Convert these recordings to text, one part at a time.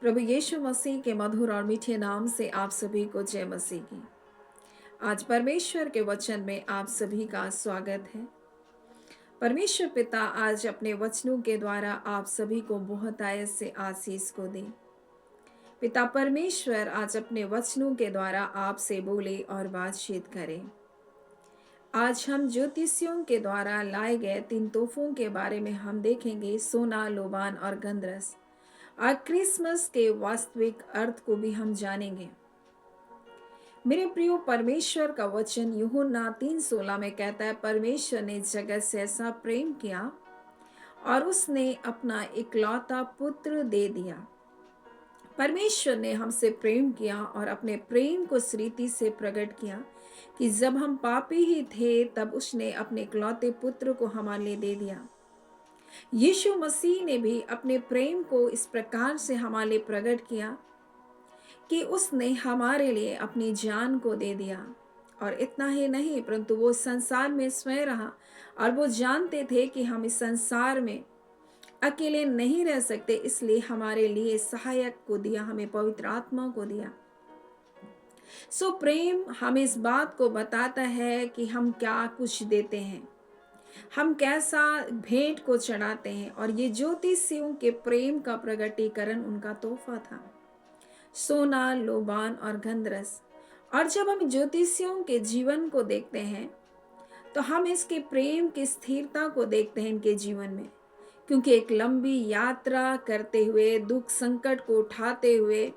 प्रभु यीशु मसीह के मधुर और मीठे नाम से आप सभी को जय मसीह की। आज परमेश्वर के वचन में आप सभी का स्वागत है। परमेश्वर पिता आज अपने वचनों के द्वारा आप सभी को बहुत आयत से आशीष को दे। पिता परमेश्वर आज अपने वचनों के द्वारा आपसे बोले और बातचीत करें। आज हम ज्योतिषियों के द्वारा लाए गए 3 तोहफों के बारे में हम देखेंगे, सोना, लोबान और गंधरस। और क्रिसमस के वास्तविक अर्थ को भी हम जानेंगे। मेरे प्रियो, परमेश्वर का वचन यूहन्ना 3:16 में कहता है, परमेश्वर ने जगत से ऐसा प्रेम किया और उसने अपना इकलौता पुत्र दे दिया। परमेश्वर ने हमसे प्रेम किया और अपने प्रेम को इस रीति से प्रकट किया कि जब हम पापी ही थे तब उसने अपने इकलौते पुत्र को हमारे लिए दे दिया। यीशु मसीह ने भी अपने प्रेम को इस प्रकार से हमारे लिए प्रकट किया कि उसने हमारे लिए अपनी जान को दे दिया। और इतना ही नहीं, परंतु वो संसार में स्वयं रहा और वो जानते थे कि हम इस संसार में अकेले नहीं रह सकते, इसलिए हमारे लिए सहायक को दिया, हमें पवित्र आत्मा को दिया। प्रेम हमें इस बात को बताता है कि हम क्या कुछ देते हैं, हम कैसा भेंट को चढ़ाते हैं। और ये ज्योतिषियों के प्रेम का प्रकटीकरण उनका तोहफा था, सोना, लोबान और गंधरस। और जब हम ज्योतिषियों के जीवन को देखते हैं तो हम इसके प्रेम की स्थिरता को देखते हैं इनके जीवन में, क्योंकि एक लंबी यात्रा करते हुए, दुख संकट को उठाते हुए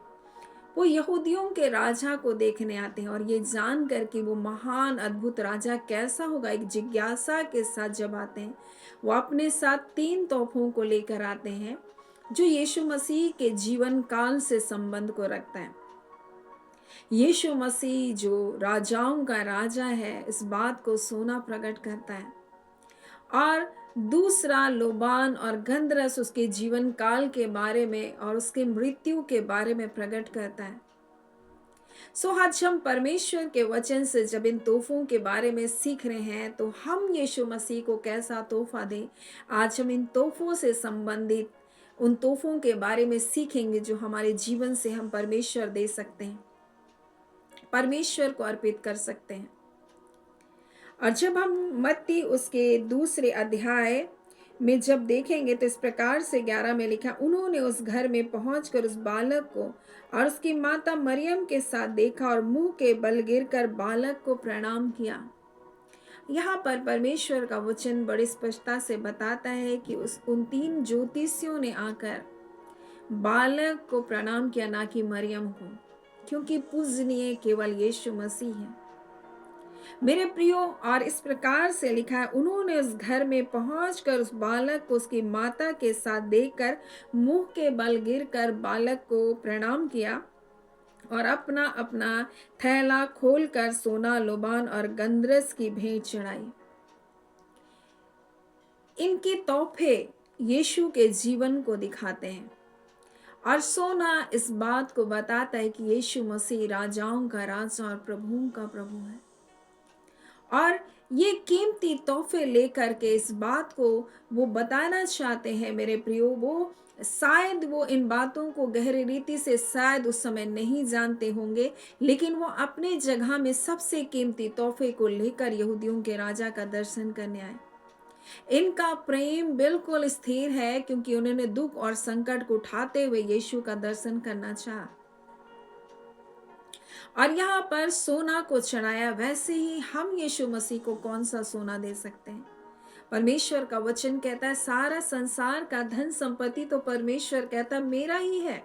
वो यहूदियों के राजा को देखने आते हैं। और ये जानकर कि वो महान अद्भुत राजा कैसा होगा, एक जिज्ञासा के साथ जब आते हैं, वो अपने साथ 3 तोहफों को लेकर आते हैं जो यीशु मसीह के जीवन काल से संबंध को रखता है। यीशु मसीह जो राजाओं का राजा है, इस बात को सोना प्रकट करता है। और दूसरा लोबान और गंधरस उसके जीवन काल के बारे में और उसके मृत्यु के बारे में प्रकट करता है। आज हम परमेश्वर के वचन से जब इन तोहफों के बारे में सीख रहे हैं तो हम यीशु मसीह को कैसा तोहफा दें। आज हम इन तोहफों से संबंधित उन तोहफों के बारे में सीखेंगे जो हमारे जीवन से हम परमेश्वर दे सकते हैं, परमेश्वर को अर्पित कर सकते हैं। और जब हम मत्ती उसके दूसरे अध्याय में जब देखेंगे तो इस प्रकार से 11 में लिखा, उन्होंने उस घर में पहुंचकर उस बालक को और उसकी माता मरियम के साथ देखा और मुंह के बल गिरकर बालक को प्रणाम किया। यहाँ पर परमेश्वर का वचन बड़ी स्पष्टता से बताता है कि उन 3 ज्योतिषियों ने आकर बालक को प्रणाम किया, ना कि मरियम को, क्योंकि पूजनीय केवल यीशु मसीह है। मेरे प्रियो, और इस प्रकार से लिखा है, उन्होंने उस घर में पहुंचकर उस बालक को उसकी माता के साथ देखकर मुंह के बल गिरकर बालक को प्रणाम किया और अपना अपना थैला खोलकर सोना, लोबान और गंधरस की भेंट चढ़ाई। इनके तोहफे यीशु के जीवन को दिखाते हैं। और सोना इस बात को बताता है कि यीशु मसीह राजाओं का राजा और प्रभुओं का प्रभु है। और ये कीमती तोहफे लेकर के इस बात को वो बताना चाहते हैं, मेरे प्रियो, वो शायद वो इन बातों को गहरी रीति से शायद उस समय नहीं जानते होंगे, लेकिन वो अपने जगह में सबसे कीमती तोहफे को लेकर यहूदियों के राजा का दर्शन करने आए। इनका प्रेम बिल्कुल स्थिर है, क्योंकि उन्होंने दुख और संकट को उठाते हुए यीशु का दर्शन करना चाहा और यहाँ पर सोना को चढ़ाया। वैसे ही हम यीशु मसीह को कौन सा सोना दे सकते हैं? परमेश्वर का वचन कहता है, सारा संसार का धन संपत्ति तो परमेश्वर कहता है मेरा ही है।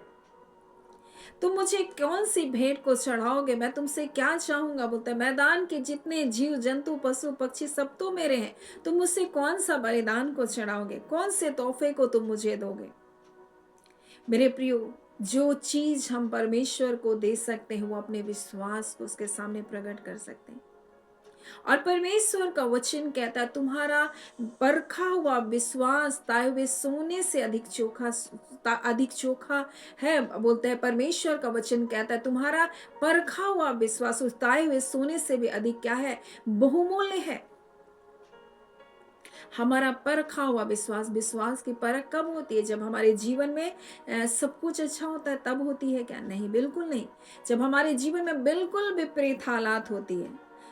तुम मुझे कौन सी भेंट को चढ़ाओगे? मैं तुमसे क्या चाहूंगा? बोलता है, मैदान के जितने जीव जंतु, पशु पक्षी सब तो मेरे हैं, तुम मुझसे कौन सा बलिदान को चढ़ाओगे? कौन से तोहफे को तुम मुझे दोगे? मेरे प्रियो, जो चीज हम परमेश्वर को दे सकते हैं वो अपने विश्वास को उसके सामने प्रकट कर सकते हैं। और परमेश्वर का वचन कहता है, तुम्हारा परखा हुआ विश्वास ताए हुए सोने से अधिक चोखा है। बोलते हैं, परमेश्वर का वचन कहता है, तुम्हारा परखा हुआ विश्वास उस ताए हुए सोने से भी अधिक क्या है? बहुमूल्य है। हमारा परखा हुआ विश्वास, विश्वास की परख कब होती है? जब हमारे जीवन में सब कुछ अच्छा होता है तब होती है क्या? नहीं, बिल्कुल नहीं। जब हमारे जीवन में बिल्कुल विपरीत हालात होती है,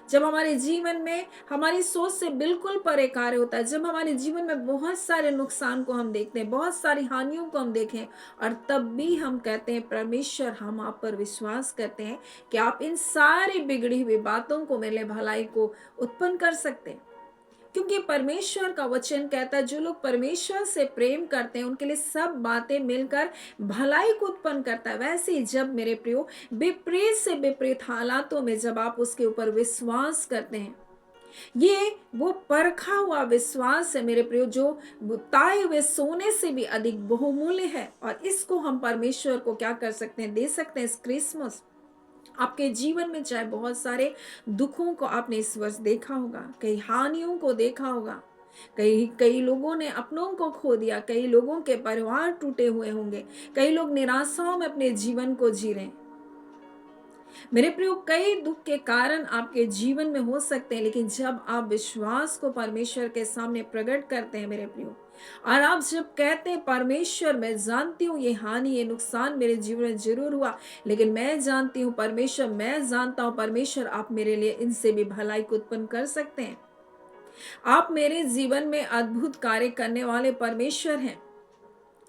जब हमारे जीवन में हमारी सोच से बिल्कुल परे कार्य होता है, जब हमारे जीवन में बहुत सारे नुकसान को हम देखते हैं, बहुत सारी हानियों को हम देखें, और तब भी हम कहते हैं परमेश्वर, हम आप पर विश्वास करते हैं कि आप इन सारी बिगड़ी हुई बातों को, मेरे लिए भलाई को उत्पन्न कर सकते हैं। क्योंकि परमेश्वर का वचन कहता है जो लोग परमेश्वर से प्रेम करते हैं उनके लिए सब बातें मिलकर भलाई को उत्पन्न करता है। वैसे ही जब मेरे प्रियो विपरीत से विपरीत हालातों में जब आप उसके ऊपर विश्वास करते हैं, ये वो परखा हुआ विश्वास है मेरे प्रियो, जो ताए हुए सोने से भी अधिक बहुमूल्य है। और इसको हम परमेश्वर को क्या कर सकते हैं? दे सकते हैं इस क्रिसमस। आपके जीवन में चाहे बहुत सारे दुखों को आपने इस वर्ष देखा होगा, कई हानियों को देखा होगा, कई कई लोगों ने अपनों को खो दिया, कई लोगों के परिवार टूटे हुए होंगे, कई लोग निराशाओं में अपने जीवन को जी रहे हैं। मेरे प्रियो, कई दुख के कारण आपके जीवन में हो सकते हैं, लेकिन जब आप विश्वास को परमेश्वर के सामने प्रकट करते हैं मेरे प्रियो, और आप जब कहते हैं परमेश्वर, मैं जानती हूँ ये हानि, ये नुकसान मेरे जीवन में जरूर हुआ, लेकिन मैं जानती हूँ परमेश्वर, मैं जानता हूँ परमेश्वर, आप मेरे लिए इनसे भी भलाई को उत्पन्न कर सकते हैं। आप मेरे जीवन में अद्भुत कार्य करने वाले परमेश्वर हैं।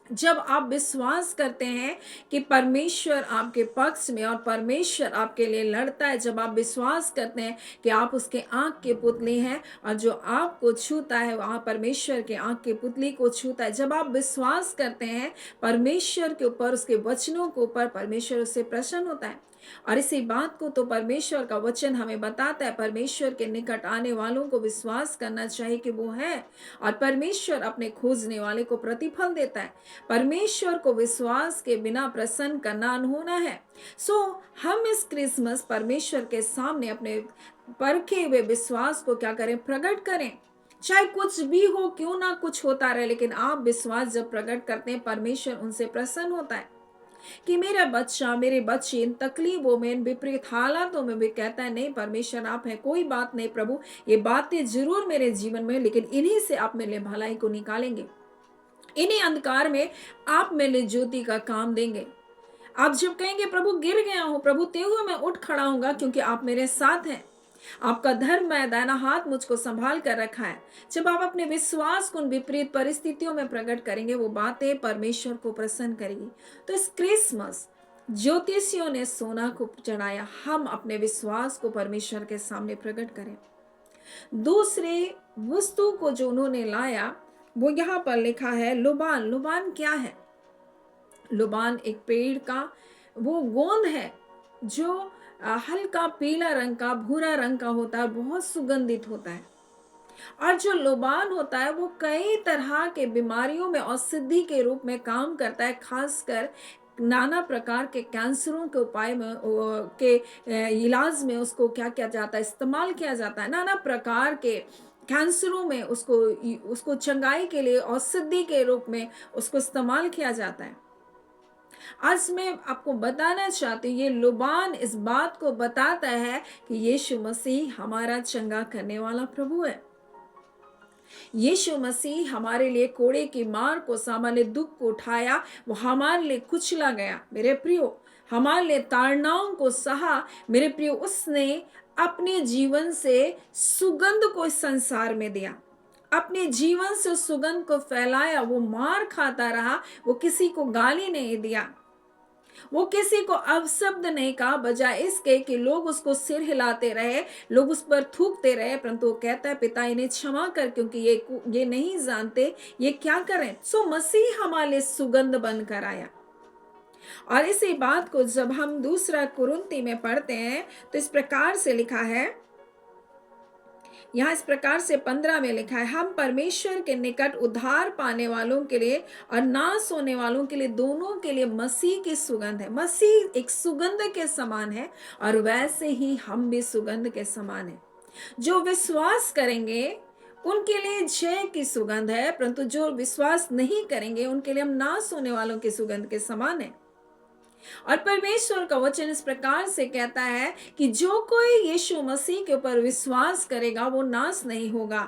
जब आप विश्वास करते हैं कि परमेश्वर आपके पक्ष में और परमेश्वर आपके लिए लड़ता है, जब आप विश्वास करते हैं कि आप उसके आंख के पुतले हैं और जो आपको छूता है वह परमेश्वर के आंख के पुतली को छूता है, जब आप विश्वास करते हैं परमेश्वर के ऊपर, उसके वचनों के ऊपर, परमेश्वर उससे प्रसन्न होता है। और इसी बात को तो परमेश्वर का वचन हमें बताता है, परमेश्वर के निकट आने वालों को विश्वास करना चाहिए कि वो है, और परमेश्वर अपने खोजने वाले को प्रतिफल देता है। परमेश्वर को विश्वास के बिना प्रसन्न करना अनहोना है। हम इस क्रिसमस परमेश्वर के सामने अपने परखे हुए विश्वास को क्या करें? प्रकट करें। चाहे कुछ भी हो, क्यों ना कुछ होता रहे, लेकिन आप विश्वास जब प्रकट करते हैं परमेश्वर उनसे प्रसन्न होता है कि मेरा बच्चा, मेरे बच्चे इन तकलीफों में, इन विपरीत हालातों में भी कहता है नहीं परमेश्वर आप हैं, कोई बात नहीं प्रभु, ये बातें जरूर मेरे जीवन में, लेकिन इन्हीं से आप मेरे लिए भलाई को निकालेंगे, इन्हीं अंधकार में आप मेरे लिए ज्योति का काम देंगे। आप जब कहेंगे प्रभु गिर गया हूं, प्रभु तेरे हुए मैं उठ खड़ा हूंगा, क्योंकि आप मेरे साथ हैं, आपका धर्म में दाहिना हाथ मुझको संभाल कर रखा है। जब आप अपने विश्वास को उन विपरीत परिस्थितियों में प्रकट करेंगे, वो बातें परमेश्वर को प्रसन्न करेगी। तो इस क्रिसमस ज्योतिषियों ने सोना को चढ़ाया, हम अपने विश्वास को परमेश्वर के सामने प्रकट करें। दूसरे वस्तु को जो उन्होंने लाया वो यहाँ पर लिखा है लुबान। लुबान क्या है? लुबान एक पेड़ का वो गोंद है जो हल्का पीला रंग का, भूरा रंग का होता है, बहुत सुगंधित होता है। और जो लुबान होता है वो कई तरह के बीमारियों में औषधि के रूप में काम करता है, खासकर नाना प्रकार के कैंसरों के उपाय में के इलाज में उसको क्या किया जाता है? इस्तेमाल किया जाता है। नाना प्रकार के कैंसरों में उसको उसको चंगाई के लिए औषधि के रूप में उसको इस्तेमाल किया जाता है। आज मैं आपको बताना चाहती हूँ, ये लुबान इस बात को बताता है कि यीशु मसीह हमारा चंगा करने वाला प्रभु है। यीशु मसीह हमारे लिए कोड़े की मार को, सामान्य दुख को उठाया, वो हमारे लिए कुचला गया मेरे प्रियो, हमारे लिए ताड़नाओं को सहा मेरे प्रियो। उसने अपने जीवन से सुगंध को इस संसार में दिया, अपने जीवन से सुगंध को फैलाया। वो मार खाता रहा, वो किसी को गाली नहीं दिया, वो किसी को अपशब्द नहीं कहा, बजाय इसके कि लोग उसको सिर हिलाते रहे, लोग उस पर थूकते रहे, परंतु वो कहता है पिता इन्हें क्षमा कर, क्योंकि ये नहीं जानते ये क्या करें। मसीह हमारे लिए सुगंध बनकर आया। और इसी बात को जब हम दूसरा कुरिन्ती में पढ़ते हैं तो इस प्रकार से लिखा है, यहाँ इस प्रकार से 15 में लिखा है, हम परमेश्वर के निकट उद्धार पाने वालों के लिए और नाश होने वालों के लिए, दोनों के लिए मसीह की सुगंध है। मसीह एक सुगंध के समान है और वैसे ही हम भी सुगंध के समान है। जो विश्वास करेंगे उनके लिए जय की सुगंध है, परंतु जो विश्वास नहीं करेंगे उनके लिए हम नाश होने वालों की सुगंध के समान है। और परमेश्वर का वचन इस प्रकार से कहता है कि जो कोई यीशु मसीह के ऊपर विश्वास करेगा वो नाश नहीं होगा।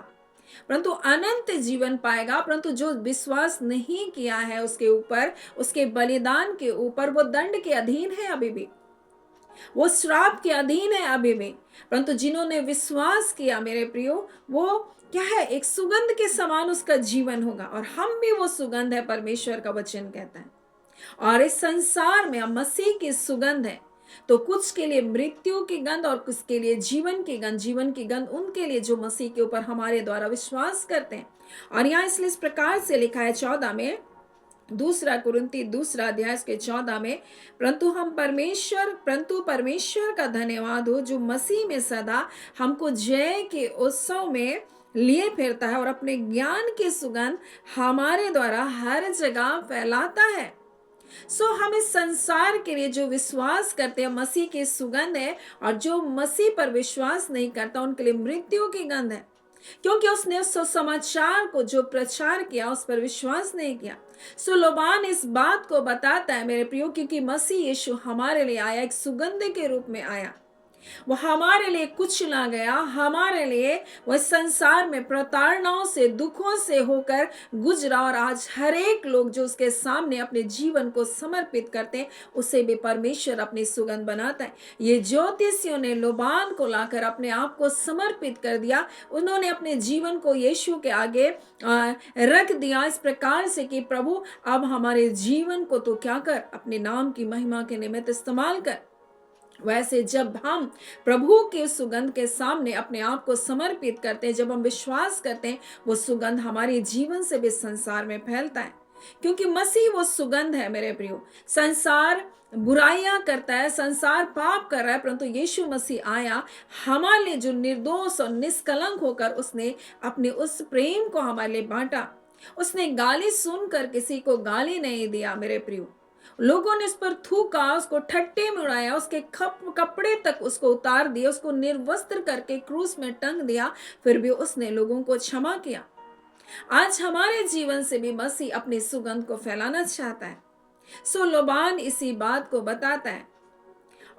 परंतु अनंत जीवन पाएगा। परंतु जो विश्वास नहीं किया है उसके ऊपर, उसके बलिदान के ऊपर, वो दंड के अधीन है अभी भी, वो श्राप के अधीन है अभी भी। परंतु जिन्होंने विश्वास किया मेरे प्रियो, वो क्या है, एक सुगंध के समान उसका जीवन होगा। और हम भी वो सुगंध है, परमेश्वर का वचन कहता है। और इस संसार में अब मसीह की सुगंध है। तो कुछ के लिए मृत्यु की गंध और कुछ के लिए जीवन की गंध। जीवन की गंध उनके लिए जो मसीह के ऊपर हमारे द्वारा विश्वास करते हैं। और यहाँ इसलिए इस प्रकार से लिखा है 14 में, दूसरा कुरिन्ती दूसरा अध्याय के 14 में, परंतु परमेश्वर का धन्यवाद हो जो मसीह में सदा हमको जय के उत्सव में लिए फिरता है और अपने ज्ञान की सुगंध हमारे द्वारा हर जगह फैलाता है। हम इस संसार के लिए जो विश्वास करते हैं मसीह की सुगंध है, और जो मसीह पर विश्वास नहीं करता उनके लिए मृत्यु की गंध है, क्योंकि उसने उस समाचार को जो प्रचार किया उस पर विश्वास नहीं किया। लोबान इस बात को बताता है मेरे प्रियो, क्योंकि मसीह यीशु हमारे लिए आया, एक सुगंध के रूप में आया। वो हमारे लिए कुछ ना गया, हमारे लिए वह संसार में प्रताड़नाओं से, दुखों से होकर गुजरा। और आज हर एक लोग जो उसके सामने अपने जीवन को समर्पित करते हैं, उसे भी परमेश्वर अपनी सुगंध बनाता है। ये ज्योतिषियों ने लोबान को लाकर अपने आप को समर्पित कर दिया। उन्होंने अपने जीवन को यीशु के आगे रख दिया इस प्रकार से कि प्रभु अब हमारे जीवन को तो क्या कर, अपने नाम की महिमा के निमित्त इस्तेमाल कर। वैसे जब हम प्रभु के सुगंध के सामने अपने आप को समर्पित करते हैं, जब हम विश्वास करते हैं, वो सुगंध हमारे जीवन से भी संसार में फैलता है, क्योंकि मसीह वो सुगंध है मेरे प्रियो। संसार बुराइयां करता है, संसार पाप कर रहा है, परंतु यीशु मसीह आया हमारे लिए, जो निर्दोष और निष्कलंक होकर उसने अपने उस प्रेम को हमारे लिए बांटा। उसने गाली सुनकर किसी को गाली नहीं दिया मेरे प्रियो। लोगों ने उस पर थूका, उसको ठट्टे में उड़ाया, उसके कपड़े तक उसको उतार दिए, उसको निर्वस्त्र करके क्रूस में टंग दिया, फिर भी उसने लोगों को क्षमा किया। आज हमारे जीवन से भी मसीह अपनी सुगंध को फैलाना चाहता है। लोबान इसी बात को बताता है।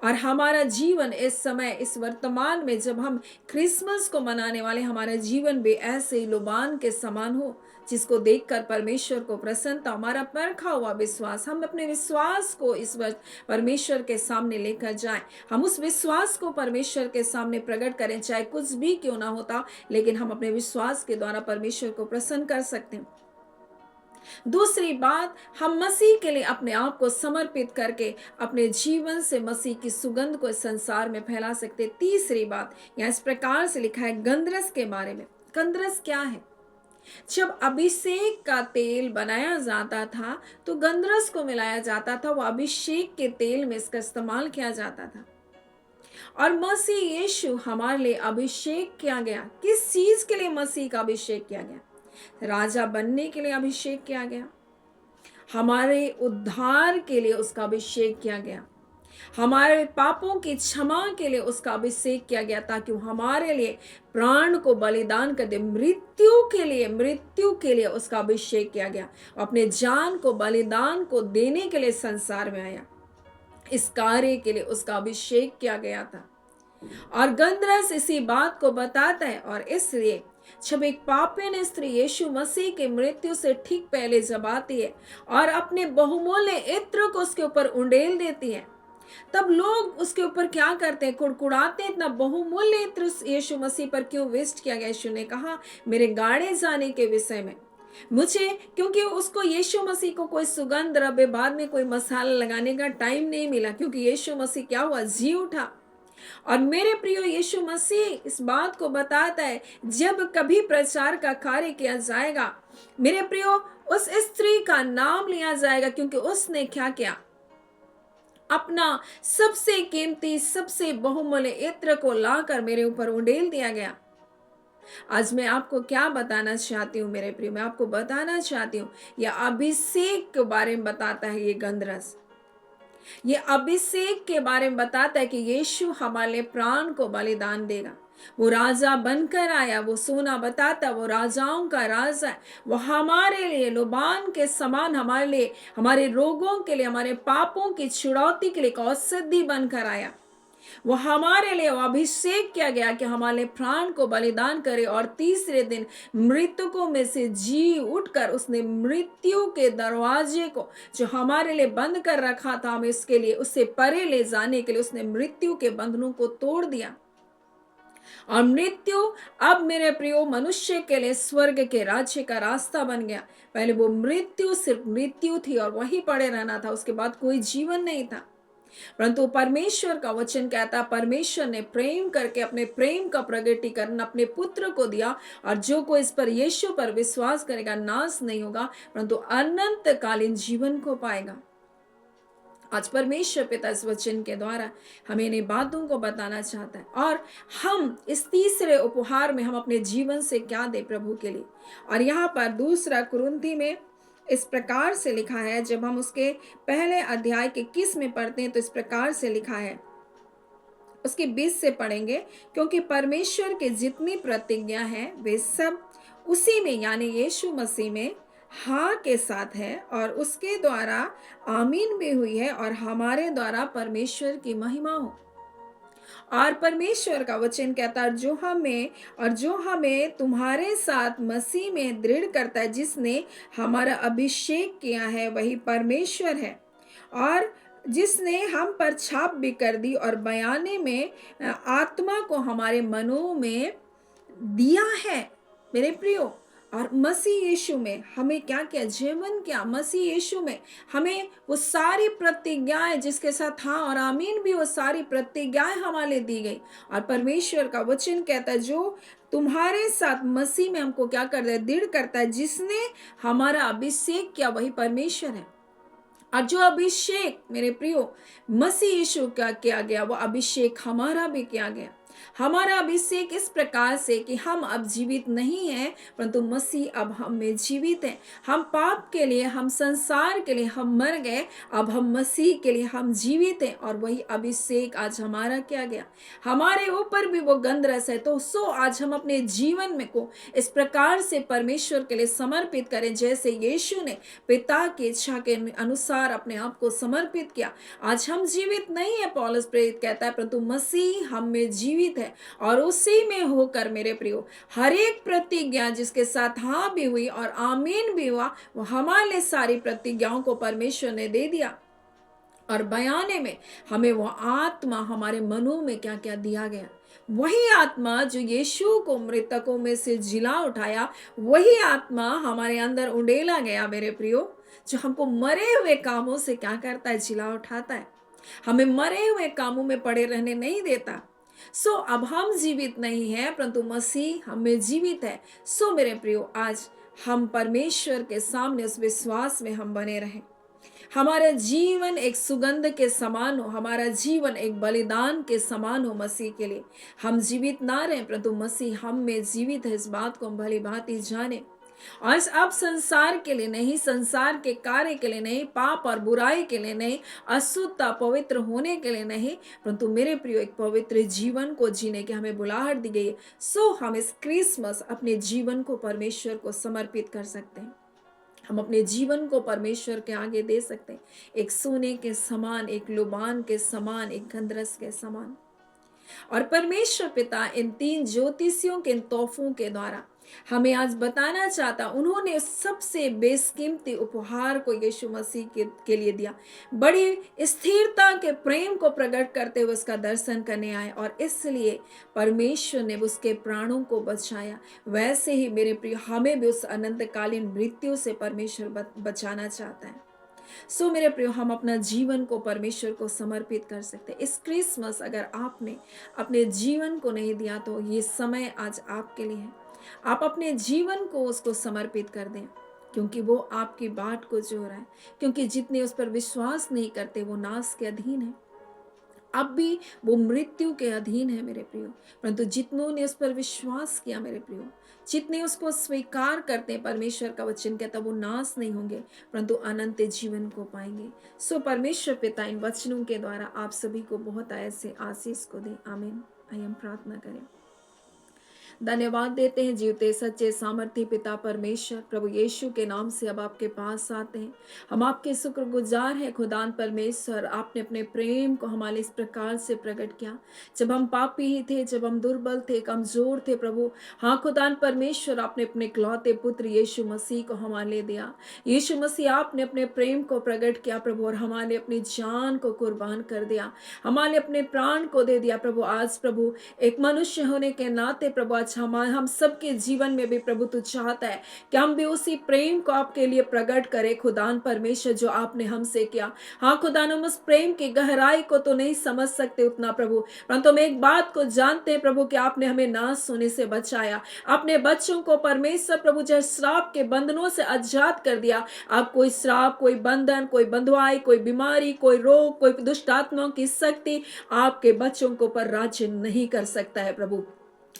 और हमारा जीवन इस समय, इस वर्तमान में जब हम क्रिसमस को मनाने वाले, हमारा जीवन भी ऐसे ही लोबान के समान हो, जिसको देखकर परमेश्वर को प्रसन्नता, हमारा परखा हुआ विश्वास, हम अपने विश्वास को इस वर्ष परमेश्वर के सामने लेकर जाएं। हम उस विश्वास को परमेश्वर के सामने प्रकट करें, चाहे कुछ भी क्यों ना होता, लेकिन हम अपने विश्वास के द्वारा परमेश्वर को प्रसन्न कर सकते हैं। दूसरी बात, हम मसीह के लिए अपने आप को समर्पित करके अपने जीवन से मसीह की सुगंध को इस संसार में फैला सकते। तीसरी बात यहाँ इस प्रकार से लिखा है गंधरस के बारे में। गंधरस क्या है? जब अभिषेक का तेल बनाया जाता था तो गंधरस को मिलाया जाता था, वो अभिषेक के तेल में इसका इस्तेमाल किया जाता था। और मसीह यीशु हमारे लिए अभिषेक किया गया। किस चीज के लिए मसीह का अभिषेक किया गया? राजा बनने के लिए अभिषेक किया गया, हमारे उद्धार के लिए उसका अभिषेक किया गया, हमारे पापों की क्षमा के लिए उसका अभिषेक किया गया, ताकि वो हमारे लिए प्राण को बलिदान कर दे। मृत्यु के लिए उसका अभिषेक किया गया। अपने जान को बलिदान को देने के लिए संसार में आया, इस कार्य के लिए उसका अभिषेक किया गया था। और गंधरस इसी बात को बताता है। और इसलिए जब एक पापिन स्त्री यीशु मसीह की मृत्यु से ठीक पहले जब आती है और अपने बहुमूल्य इत्र को उसके ऊपर उंडेल देती है, तब लोग उसके ऊपर क्या करते हैं? कुड़कुड़ाते हैं, इतना बहुमूल्य इत्र यीशु मसीह पर क्यों वेस्ट किया गया? यीशु ने कहा मेरे गाड़े जाने के विषय में मुझे, क्योंकि उसको यीशु मसीह को कोई सुगंध द्रव्य, बाद में कोई मसाला लगाने का टाइम नहीं मिला, क्योंकि यीशु मसीह क्या हुआ? जी उठा। और मेरे प्रियो, यीशु मसीह इस बात को बताता है, जब कभी प्रचार का कार्य किया जाएगा मेरे प्रियो, उस स्त्री का नाम लिया जाएगा, क्योंकि उसने क्या किया? अपना सबसे कीमती, सबसे बहुमूल्य इत्र को लाकर मेरे ऊपर उंडेल दिया गया। आज मैं आपको क्या बताना चाहती हूँ मेरे प्रियो? मैं आपको बताना चाहती हूँ, यह अभिषेक के बारे में बताता है। ये गंधरस, ये अभिषेक के बारे में बताता है कि यीशु हमारे प्राण को बलिदान देगा। वो राजा बनकर आया, वो सोना बताता, वो राजाओं का राजा है। वो हमारे लिए लोबान के समान, हमारे लिए, हमारे रोगों के लिए, हमारे पापों की छुड़ौती के लिए एक औषधि बनकर आया। वो हमारे लिए वो अभिषेक किया गया कि हमारे प्राण को बलिदान करे और तीसरे दिन मृतकों में से जी उठकर उसने मृत्यु के दरवाजे को जो हमारे लिए बंद कर रखा था, हमें इसके लिए उससे परे ले जाने के लिए उसने मृत्यु के बंधनों को तोड़ दिया। और मृत्यु अब मेरे प्रियो मनुष्य के लिए स्वर्ग के राज्य का रास्ता बन गया। पहले वो मृत्यु सिर्फ मृत्यु थी और वहीं पड़े रहना था, उसके बाद कोई जीवन नहीं था। परंतु परमेश्वर का वचन कहता, परमेश्वर ने प्रेम करके अपने प्रेम का प्रगटीकरण अपने पुत्र को दिया, और जो कोई इस पर यीशु पर विश्वास करेगा नाश नहीं होगा परंतु अनंत कालीन जीवन को पाएगा। आज परमेश्वर पिता इस वचन के द्वारा हमें इन बातों को बताना चाहता है, और हम इस तीसरे उपहार में हम अपने जीवन से क्या दे प्रभु के लिए। और यहाँ पर दूसरा कुरिन्थी में इस प्रकार से लिखा है, जब हम उसके पहले अध्याय के 21 में पढ़ते हैं तो इस प्रकार से लिखा है, उसके 20 से पढ़ेंगे, क्योंकि परमेश्वर के जितनी प्रतिज्ञा है वे सब उसी में यानी यीशु मसीह में हाँ के साथ है, और उसके द्वारा आमीन भी हुई है, और हमारे द्वारा परमेश्वर की महिमा हो। और परमेश्वर का वचन कहता है, जो हमें तुम्हारे साथ मसीह में दृढ़ करता है, जिसने हमारा अभिषेक किया है वही परमेश्वर है, और जिसने हम पर छाप भी कर दी और बयाने में आत्मा को हमारे मनों में दिया है। मेरे प्रियो, और मसीह यीशु में हमें क्या किया, जीवन क्या, मसीह यीशु में हमें वो सारी प्रतिज्ञाएं जिसके साथ हाँ और आमीन भी, वो सारी प्रतिज्ञाएं हमारे दी गई। और परमेश्वर का वचन कहता है, जो तुम्हारे साथ मसीह में हमको क्या करता है, दृढ़ करता है, जिसने हमारा अभिषेक किया वही परमेश्वर है। और जो अभिषेक मेरे प्रियो मसीह यीशु का किया गया, वो अभिषेक हमारा भी किया गया। हमारा अभिषेक इस प्रकार से कि हम अब जीवित नहीं हैं परंतु मसीह अब हम में जीवित है। हम पाप के लिए, हम संसार के लिए हम मर गए, अब हम मसीह के लिए हम जीवित हैं, और वही अभिषेक आज हमारा किया गया। हमारे ऊपर भी वो गंध रस है, तो आज हम अपने जीवन में को इस प्रकार से परमेश्वर के लिए समर्पित करें, जैसे यीशु ने पिता की इच्छा के अनुसार अपने आप को समर्पित किया। आज हम जीवित नहीं है, पौलुस प्रेरित कहता है, परंतु मसीह हम में जीवित है, और उसी में होकर मेरे प्रियो हर एक प्रतिज्ञा जिसके साथ हाँ भी हुई और आमीन भी हुआ, वो हमारे सारी प्रतिज्ञाओं को परमेश्वर ने दे दिया। और बयाने में हमें वो आत्मा हमारे मनों में क्या क्या दिया गया, वही आत्मा जो यीशु को मृतकों में से जिला उठाया, वही आत्मा हमारे अंदर उंडेला गया मेरे प्रियो, जो हमको मरे हुए कामों से क्या करता है, जिला उठाता है, हमें मरे हुए कामों में पड़े रहने नहीं देता। अब हम जीवित नहीं हैं परंतु मसीह हमें जीवित है। मेरे प्रियो, आज हम परमेश्वर के सामने उस विश्वास में हम बने रहें। हमारा जीवन एक सुगंध के समान हो, हमारा जीवन एक बलिदान के समान हो मसीह के लिए। हम जीवित ना रहें परंतु मसीह हम में जीवित है, इस बात को हम भली भांति जाने। और अब संसार के लिए नहीं, संसार के कार्य के लिए नहीं, पाप और बुराई के लिए नहीं, अशुद्धता पवित्र होने के लिए नहीं, परंतु मेरे प्रियो एक पवित्र जीवन को जीने की हमें बुलाहट दी गई है। हम इस क्रिसमस अपने जीवन को परमेश्वर को समर्पित कर सकते हैं। हम अपने जीवन को परमेश्वर के आगे दे सकते हैं, एक सोने के समान, एक लुबान के समान, एक गंधरस के समान। और परमेश्वर पिता इन 3 ज्योतिषियों के इन तोहफों के द्वारा हमें आज बताना चाहता, उन्होंने सबसे बेशकीमती उपहार को यीशु मसीह के लिए दिया। बड़ी स्थिरता के प्रेम को प्रकट करते हुए उसका दर्शन करने आए, और इसलिए परमेश्वर ने उसके प्राणों को बचाया। वैसे ही मेरे प्रिय, हमें भी उस अनंतकालीन मृत्यु से परमेश्वर बचाना चाहता है। मेरे प्रियो, हम अपना जीवन को परमेश्वर को समर्पित कर सकते हैं। इस क्रिसमस अगर आपने अपने जीवन को नहीं दिया तो ये समय आज आपके लिए है। आप अपने जीवन को उसको समर्पित कर दें, क्योंकि वो आपकी बाट को जो रहा है, क्योंकि जितने उस पर विश्वास नहीं करते वो नाश के अधीन है, अब भी वो मृत्यु के अधीन है मेरे प्रियो। परंतु जितनों ने उस पर विश्वास किया मेरे प्रियो, जितने उसको स्वीकार करते हैं, परमेश्वर का वचन कहता वो नाश नहीं होंगे परंतु अनंत जीवन को पाएंगे। परमेश्वर पिता इन वचनों के द्वारा आप सभी को बहुत ऐसे आशीष को दे। आमीन। आइए हम प्रार्थना करें। धन्यवाद देते हैं जीवते सच्चे सामर्थी पिता परमेश्वर, प्रभु यीशु के नाम से अब आपके पास आते हैं। हम आपके शुक्रगुजार हैं खुदान परमेश्वर, आपने अपने प्रेम को हमारे इस प्रकार से प्रकट किया। जब हम पापी ही थे, जब हम दुर्बल थे, कमजोर थे प्रभु, हाँ खुदान परमेश्वर, आपने अपने इकलौते पुत्र यीशु मसीह को हमारे लिए दिया। यीशु मसीह, आपने अपने प्रेम को प्रकट किया प्रभु, और हमारे लिए अपनी जान को कुर्बान कर दिया, हमारे लिए अपने प्राण को दे दिया प्रभु। आज प्रभु एक मनुष्य होने के नाते प्रभु, आज हम सबके जीवन में भी प्रभु तू चाहता है कि हम भी उसी प्रेम को आपके लिए प्रकट करें खुदान परमेश्वर, जो आपने हमसे किया। हाँ खुदान, हम उस प्रेम की गहराई को तो नहीं समझ सकते उतना प्रभु, परंतु हम एक बात को जानते हैं प्रभु कि आपने हमें नाश होने से बचाया, अपने बच्चों को परमेश्वर प्रभु जो श्राप के बंधनों से आजाद कर दिया। अब कोई श्राप, कोई बंधन, कोई बंधुआई, कोई बीमारी, कोई रोग, कोई दुष्ट आत्माओं की शक्ति आपके बच्चों को पर राज्य नहीं कर सकता है प्रभु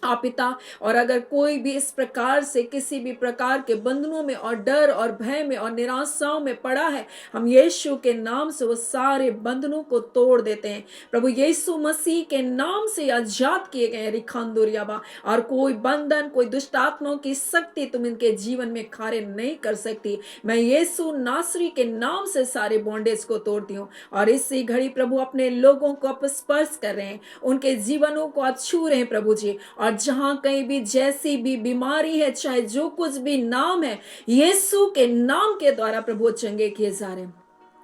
आप पिता। और अगर कोई भी इस प्रकार से किसी भी प्रकार के बंधनों में और डर और भय में और निराशाओं में पड़ा है, हम यीशु के नाम से वो सारे बंधनों को तोड़ देते हैं प्रभु। यीशु मसीह के नाम से आजाद किए गए रिखांदुरियाबा, और कोई बंधन, कोई दुष्ट आत्माओं की शक्ति तुम इनके जीवन में कार्य नहीं कर सकती। मैं यीशु नासरी के नाम से सारे बॉन्डेज को तोड़ती हूँ, और इसी घड़ी प्रभु अपने लोगों को आप स्पर्श कर रहे हैं, उनके जीवनों को आप छू रहे हैं प्रभु जी। और जहां कहीं भी जैसी भी बीमारी है, चाहे जो कुछ भी नाम है, यीशु के नाम के द्वारा प्रभु चंगे किए जा रहे हैं।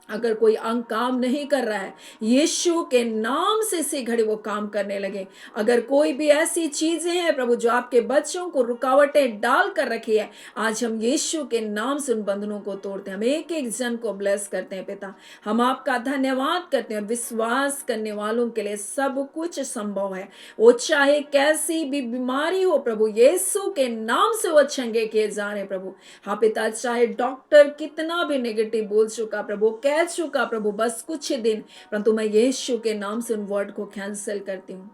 अगर कोई अंग काम नहीं कर रहा है, यीशु के नाम से इसी घड़ी वो काम करने लगे। अगर कोई भी ऐसी चीजें हैं प्रभु जो आपके बच्चों को रुकावटें डाल कर रखी है, आज हम यीशु के नाम से उन बंधनों को तोड़ते हैं। हम एक एक जन को ब्लेस करते हैं पिता। हम आपका धन्यवाद करते हैं, और विश्वास करने वालों के लिए सब कुछ संभव है। वो चाहे कैसी भी बीमारी हो प्रभु, यीशु के नाम से वो चंगे किए जा रहे हैं प्रभु। हाँ पिता, चाहे डॉक्टर कितना भी नेगेटिव बोल चुका प्रभु, कह चुका प्रभु, बस कुछ ही दिन, परंतु मैं यीशु के नाम से उन वर्ड को कैंसिल करती हूँ,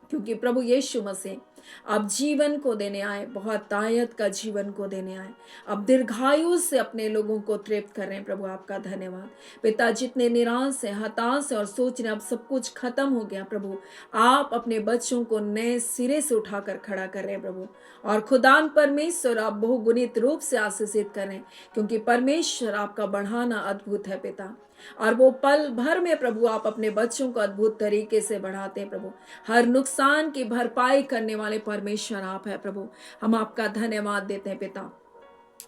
क्योंकि प्रभु यीशु मसीह आप जीवन को देने आए, बहुत तायत का जीवन को देने आए। अब दीर्घायु से अपने लोगों को तृप्त कर रहे हैं प्रभु। आपका धन्यवाद पिता। जितने निराश है, हताश है और सोच रहे अब सब कुछ खत्म हो गया प्रभु, आप अपने बच्चों को नए सिरे से उठाकर खड़ा कर रहे हैं प्रभु। और खुदान परमेश्वर, आप बहुगुणित रूप से आशीषित कर रहे हैं, क्योंकि परमेश्वर आपका बढ़ाना अद्भुत है पिता। और वो पल भर में प्रभु आप अपने बच्चों को अद्भुत तरीके से बढ़ाते हैं प्रभु। हर नुकसान की भरपाई करने वाले परमेश्वर आप है प्रभु। हम आपका धन्यवाद देते हैं पिता।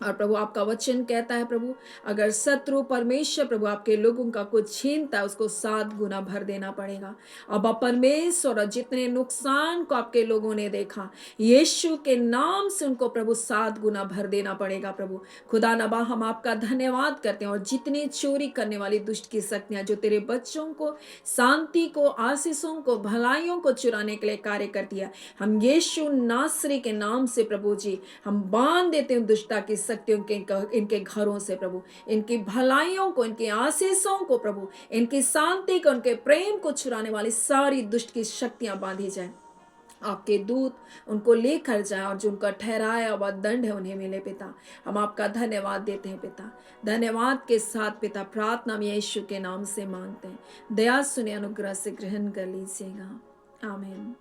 और प्रभु आपका वचन कहता है प्रभु, अगर शत्रु परमेश्वर प्रभु आपके लोगों का कुछ छीनता है, उसको 7 गुना भर देना पड़ेगा। अब परमेश्वर, जितने नुकसान को आपके लोगों ने देखा, यीशु के नाम से उनको प्रभु 7 गुना भर देना पड़ेगा प्रभु। खुदा नबा, हम आपका धन्यवाद करते हैं। और जितनी चोरी करने वाली दुष्ट की शक्तियां जो तेरे बच्चों को शांति को, आशीषों को, भलाइयों को चुराने के लिए कार्य करती है, हम यीशु नासरी के नाम से प्रभु जी हम बांध देते हैं दुष्टता की शक्तियों के इनके घरों से प्रभु, इनकी भलाइयों को, इनकी आशीषों को प्रभु, इनकी शांति को, उनके प्रेम को चुराने वाली सारी दुष्ट की शक्तियां बांधी जाए। आपके दूत उनको लेकर जाए, और जो उनका ठहराया हुआ दंड है उन्हें मिले पिता। हम आपका धन्यवाद देते हैं पिता। धन्यवाद के साथ पिता प्रार्थना में यीशु के नाम से मांगते हैं। दया सुने, अनुग्रह से ग्रहण कर लीजिएगा। आमीन।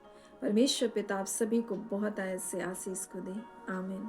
परमेश्वर पिता आप सभी को बहुत ऐसे आशीष को दे। आमीन।